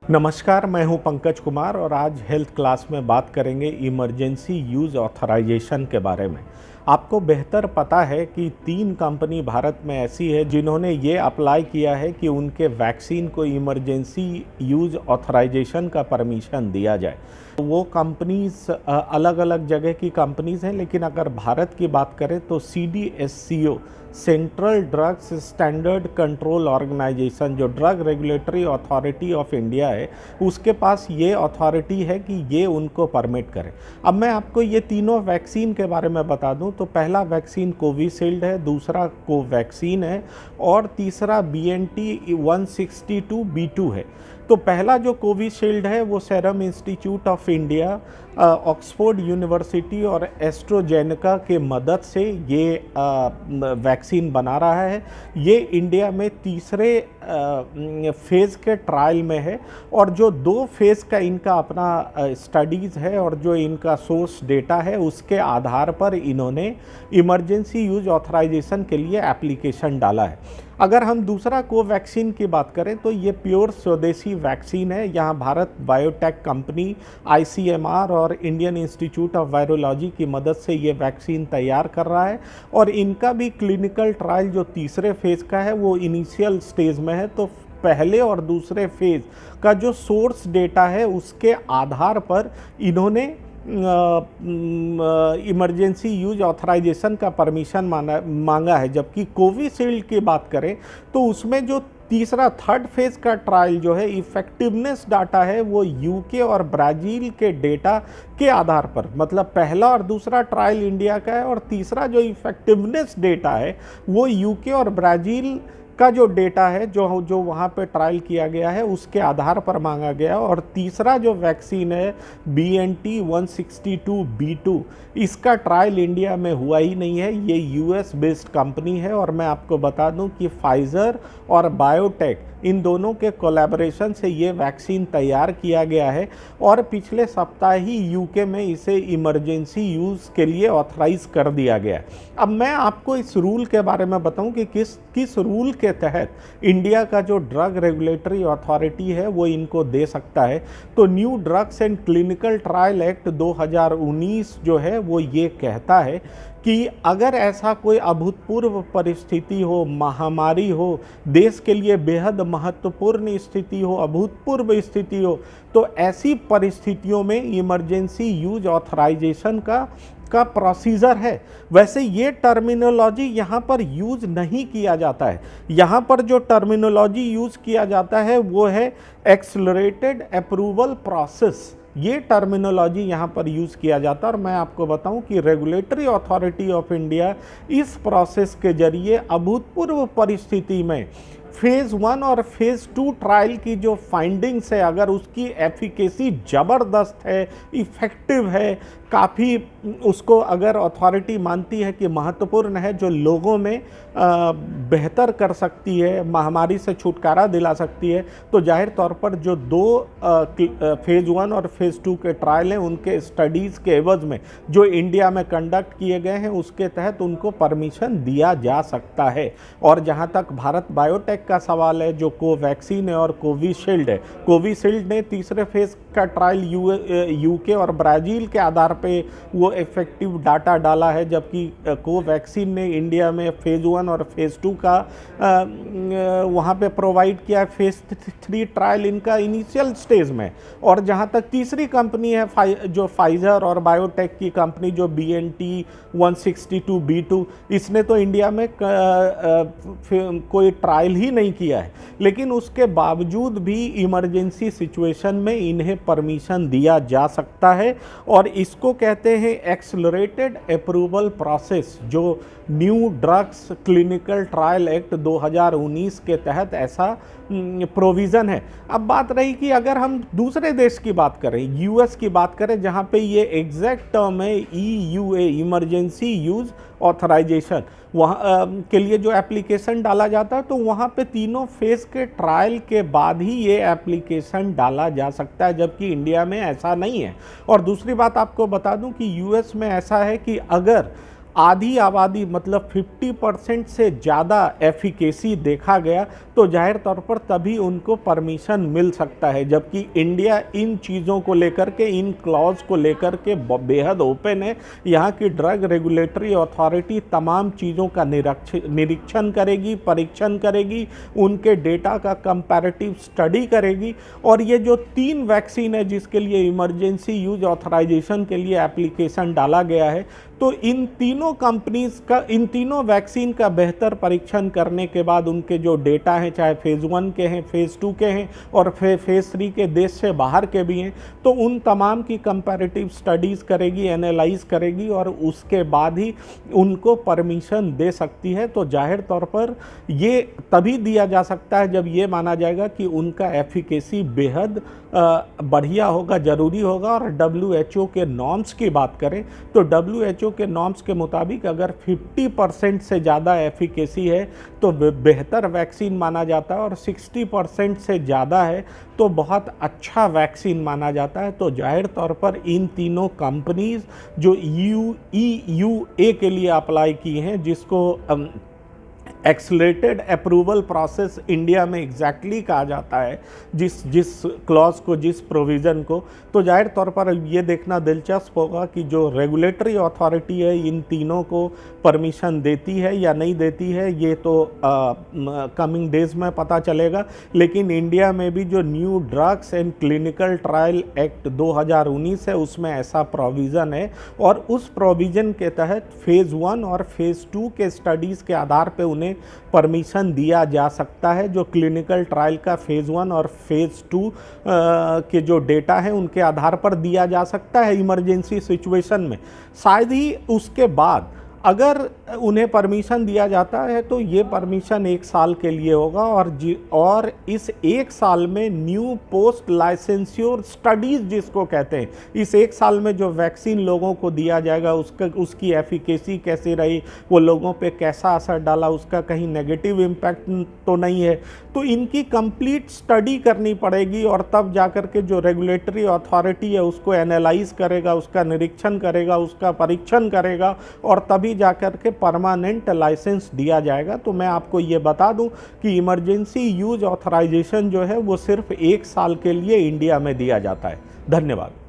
नमस्कार, मैं हूं पंकज कुमार और आज हेल्थ क्लास में बात करेंगे इमरजेंसी यूज़ ऑथराइजेशन के बारे में। आपको बेहतर पता है कि 3 कंपनी भारत में ऐसी है जिन्होंने ये अप्लाई किया है कि उनके वैक्सीन को इमरजेंसी यूज़ ऑथराइजेशन का परमिशन दिया जाए। वो कंपनीज़ अलग अलग जगह की कंपनीज़ हैं, लेकिन अगर भारत की बात करें तो CDSCO central drugs standard control organisation, जो drug regulatory authority of India है, उसके पास ये अथॉरिटी है कि ये उनको परमिट करे। अब मैं आपको ये तीनों वैक्सीन के बारे में बता दूं तो पहला वैक्सीन कोविशील्ड है, दूसरा कोवैक्सीन है और तीसरा BNT162b2 है। तो पहला जो कोविशील्ड है वो serum institute of India, Oxford university और एस्ट्रोजेनेका के मदद से ये वैक्सीन बना रहा है। ये इंडिया में तीसरे फेज़ के ट्रायल में है और जो 2 फेज़ का इनका अपना स्टडीज़ है और जो इनका सोर्स डेटा है उसके आधार पर इन्होंने इमरजेंसी यूज ऑथराइजेशन के लिए एप्लीकेशन डाला है। अगर हम दूसरा कोवैक्सीन की बात करें तो ये प्योर स्वदेशी वैक्सीन है। यहाँ भारत बायोटेक कंपनी, ICMR और इंडियन इंस्टीट्यूट ऑफ वायरोलॉजी की मदद से ये वैक्सीन तैयार कर रहा है और इनका भी क्लिनिकल ट्रायल जो तीसरे फेज़ का है वो इनिशियल स्टेज में है। तो पहले और दूसरे फेज़ का जो सोर्स डेटा है उसके आधार पर इन्होंने इमरजेंसी यूज ऑथराइजेशन का परमिशन मांगा है। जबकि कोविशील्ड की बात करें तो उसमें जो तीसरा थर्ड फेज़ का ट्रायल जो है इफ़ेक्टिवनेस डाटा है वो UK और ब्राज़ील के डेटा के आधार पर, मतलब पहला और दूसरा ट्रायल इंडिया का है और तीसरा जो इफ़ेक्टिवनेस डेटा है वो UK और ब्राज़ील का जो डेटा है जो वहाँ पे ट्रायल किया गया है उसके आधार पर मांगा गया। और तीसरा जो वैक्सीन है BNT162b2, इसका ट्रायल इंडिया में हुआ ही नहीं है। ये US बेस्ड कंपनी है और मैं आपको बता दूं कि फाइज़र और बायोटेक इन दोनों के कोलैबोरेशन से ये वैक्सीन तैयार किया गया है और पिछले सप्ताह ही UK में इसे इमरजेंसी यूज़ के लिए ऑथराइज कर दिया गया है। अब मैं आपको इस रूल के बारे में बताऊं कि किस रूल के तहत इंडिया का जो ड्रग रेगुलेटरी अथॉरिटी है वो इनको दे सकता है। तो new drugs and clinical trial act 2019 जो है वो ये कहता है कि अगर ऐसा कोई अभूतपूर्व परिस्थिति हो, महामारी हो, देश के लिए बेहद महत्वपूर्ण स्थिति हो, अभूतपूर्व स्थिति हो, तो ऐसी परिस्थितियों में इमरजेंसी यूज ऑथराइजेशन का प्रोसीजर है। वैसे ये टर्मिनोलॉजी यहाँ पर यूज नहीं किया जाता है। यहाँ पर जो टर्मिनोलॉजी यूज किया जाता है वो है एक्सेलरेटेड अप्रूवल प्रोसेस। ये टर्मिनोलॉजी यहाँ पर यूज़ किया जाता है और मैं आपको बताऊं कि रेगुलेटरी अथॉरिटी ऑफ इंडिया इस प्रोसेस के जरिए अभूतपूर्व परिस्थिति में फेज़ 1 और फेज़ 2 ट्रायल की जो फाइंडिंग्स है, अगर उसकी एफिकेसी ज़बरदस्त है, इफ़ेक्टिव है, काफ़ी उसको अगर अथॉरिटी मानती है कि महत्वपूर्ण है, जो लोगों में बेहतर कर सकती है, महामारी से छुटकारा दिला सकती है, तो जाहिर तौर पर जो 2 फेज़ 1 और फेज़ 2 के ट्रायल हैं उनके स्टडीज़ के एवज में जो इंडिया में कंडक्ट किए गए हैं उसके तहत उनको परमिशन दिया जा सकता है। और जहाँ तक भारत बायोटेक का सवाल है, जो कोवैक्सीन है और कोविशील्ड है, कोविशील्ड ने तीसरे फेज़ का ट्रायल UK और ब्राज़ील के आधार पे वो इफेक्टिव डाटा डाला है, जबकि कोवैक्सीन ने इंडिया में फेज़ 1 और फेज़ 2 का वहाँ पे प्रोवाइड किया। फेज़ 3 ट्रायल इनका इनिशियल स्टेज में। और जहाँ तक तीसरी कंपनी है जो फाइज़र और बायोटेक की कंपनी जो BNT162b2, इसने तो इंडिया में कोई ट्रायल ही नहीं किया है, लेकिन उसके बावजूद भी इमरजेंसी सिचुएशन में इन्हें परमिशन दिया जा सकता है और इसको कहते हैं एक्सेलरेटेड अप्रूवल प्रोसेस, जो new drugs clinical trial act 2019 के तहत ऐसा प्रोविज़न है। अब बात रही कि अगर हम दूसरे देश की बात करें, US की बात करें, जहाँ पे ये एग्जैक्ट टर्म है EUA, इमरजेंसी यूज़ ऑथराइजेशन, वहाँ के लिए जो एप्लीकेशन डाला जाता है तो वहाँ पे तीनों फेज़ के ट्रायल के बाद ही ये एप्लीकेशन डाला जा सकता है, जबकि इंडिया में ऐसा नहीं है। और दूसरी बात आपको बता दूं कि US में ऐसा है कि अगर आधी आबादी मतलब 50% से ज़्यादा एफिकेसी देखा गया तो जाहिर तौर पर तभी उनको परमिशन मिल सकता है। जबकि इंडिया इन चीज़ों को लेकर के, इन क्लॉज को लेकर के बेहद ओपन है। यहाँ की ड्रग रेगुलेटरी अथॉरिटी तमाम चीज़ों का निरीक्षण करेगी, परीक्षण करेगी, उनके डेटा का कंपैरेटिव स्टडी करेगी। और ये जो 3 वैक्सीन है जिसके लिए इमरजेंसी यूज ऑथराइजेशन के लिए एप्लीकेशन डाला गया है, तो इन तीनों कंपनीज का, इन तीनों वैक्सीन का बेहतर परीक्षण करने के बाद उनके जो डेटा हैं, चाहे फेज़ 1 के हैं, फेज़ 2 के हैं और फेज़ 3 के देश से बाहर के भी हैं, तो उन तमाम की कंपैरेटिव स्टडीज़ करेगी, एनालाइज करेगी और उसके बाद ही उनको परमिशन दे सकती है। तो जाहिर तौर पर ये तभी दिया जा सकता है जब ये माना जाएगा कि उनका एफिकेसी बेहद बढ़िया होगा, ज़रूरी होगा। और WHO के नॉर्म्स की बात करें तो WHO के नॉर्म्स के मुताबिक अगर 50% से ज़्यादा एफिकेसी है तो बेहतर वैक्सीन माना जाता है, और 60% से ज़्यादा है तो बहुत अच्छा वैक्सीन माना जाता है। तो जाहिर तौर पर इन तीनों कंपनीज जो EUA के लिए अप्लाई की हैं, जिसको एक्सलेटेड अप्रूवल प्रोसेस इंडिया में एग्जैक्टली कहा जाता है, जिस क्लॉज को, जिस प्रोविज़न को, तो जाहिर तौर पर ये देखना दिलचस्प होगा कि जो रेगुलेटरी अथॉरिटी है इन तीनों को परमिशन देती है या नहीं देती है, ये तो कमिंग डेज में पता चलेगा। लेकिन इंडिया में भी जो new drugs and clinical trial act 2019 है उसमें ऐसा प्रोविज़न है, और उस प्रोविज़न के तहत फेज़ 1 और फेज़ 2 के स्टडीज़ के आधार पर उन्हें परमिशन दिया जा सकता है। जो क्लिनिकल ट्रायल का फेज़ 1 और फेज़ 2 के जो डेटा है उनके आधार पर दिया जा सकता है इमरजेंसी सिचुएशन में। शायद ही उसके बाद अगर उन्हें परमिशन दिया जाता है तो ये परमिशन 1 साल के लिए होगा, और इस 1 साल में न्यू पोस्ट लाइसेंस्योर स्टडीज़ जिसको कहते हैं, इस 1 साल में जो वैक्सीन लोगों को दिया जाएगा उसकी एफिकेसी कैसी रही, वो लोगों पे कैसा असर डाला, उसका कहीं नेगेटिव इम्पैक्ट तो नहीं है, तो इनकी कंप्लीट स्टडी करनी पड़ेगी। और तब जाकर के जो रेगुलेटरी अथॉरिटी है उसको एनालाइज करेगा, उसका निरीक्षण करेगा, उसका परीक्षण करेगा, और तभी जाकर के परमानेंट लाइसेंस दिया जाएगा। तो मैं आपको ये बता दूं कि इमरजेंसी यूज ऑथराइजेशन जो है वो सिर्फ 1 साल के लिए इंडिया में दिया जाता है। धन्यवाद।